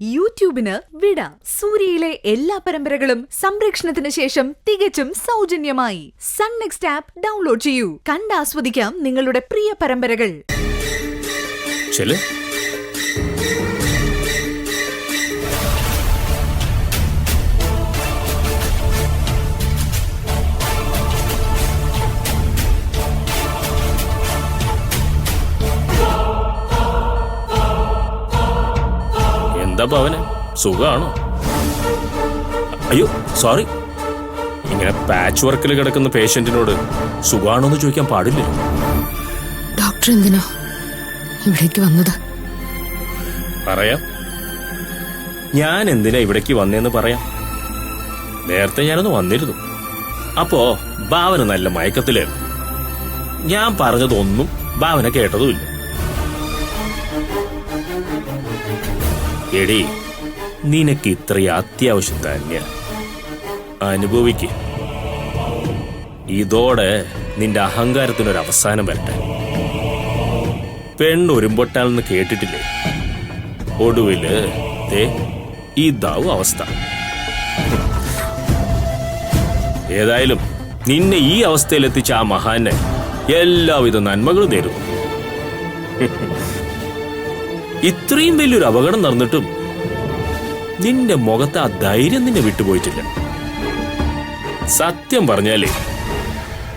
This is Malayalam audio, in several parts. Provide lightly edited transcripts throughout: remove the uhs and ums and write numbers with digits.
യൂട്യൂബിന് വിട. സൂര്യയിലെ എല്ലാ പരമ്പരകളും സംരക്ഷണത്തിന് ശേഷം തികച്ചും സൗജന്യമായി സൺ നെക്സ്റ്റ് ആപ്പ് ഡൗൺലോഡ് ചെയ്യൂ. കണ്ടാസ്വദിക്കാം നിങ്ങളുടെ പ്രിയ പരമ്പരകൾ. എന്താ ഭവനെ, സുഖാണോ? അയ്യോ സോറി, ഇങ്ങനെ പാച്ച് വർക്കിൽ കിടക്കുന്ന പേഷ്യന്റിനോട് സുഖാണോ എന്ന് ചോദിക്കാൻ പാടില്ലല്ലോ. ഡോക്ടർ എന്തിനാ ഇവിടേക്ക് വന്നത്? പറയാം, ഞാൻ എന്തിനാ ഇവിടേക്ക് വന്നേന്ന് പറയാം. നേരത്തെ ഞാനൊന്ന് വന്നിരുന്നു. അപ്പോ ഭാവന നല്ല മയക്കത്തിലായിരുന്നു. ഞാൻ പറഞ്ഞതൊന്നും ഭാവന കേട്ടതുമില്ല. എടി, നിനക്ക് ഇത്രയും അത്യാവശ്യം തന്നെയാ, അനുഭവിക്ക്. ഇതോടെ നിന്റെ അഹങ്കാരത്തിനൊരു അവസാനം വരട്ടെ. പെണ്ണൊരുമ്പൊട്ടാലെന്ന് കേട്ടിട്ടില്ലേ? ഒടുവില് ഇതാവും അവസ്ഥ. ഏതായാലും നിന്നെ ഈ അവസ്ഥയിലെത്തിച്ച ആ മഹാന് എല്ലാവിധ നന്മകളും നേരുന്നു. ഇത്രയും വലിയൊരു അപകടം നടന്നിട്ടും നിന്റെ മുഖത്ത് ആ ധൈര്യം നിന്നെ വിട്ടുപോയിട്ടില്ല. സത്യം പറഞ്ഞാലേ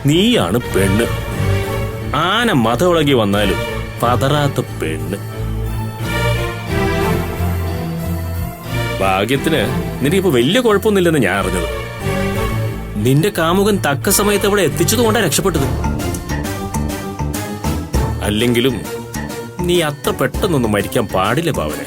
നീയാണ് പെണ്ണ്. ആന മതവിളകി വന്നാലും പതറാത്ത പെണ്ണ്. ഭാഗ്യത്തിന് നിനക്കിപ്പോ വലിയ കുഴപ്പമൊന്നുമില്ലെന്ന് ഞാൻ അറിഞ്ഞത്. നിന്റെ കാമുകൻ തക്ക സമയത്ത് അവിടെ എത്തിച്ചതുകൊണ്ടാണ് രക്ഷപ്പെട്ടത്. അല്ലെങ്കിലും നീ അത്ര പെട്ടെന്നൊന്നും മരിക്കാൻ പാടില്ല ഭാവനെ.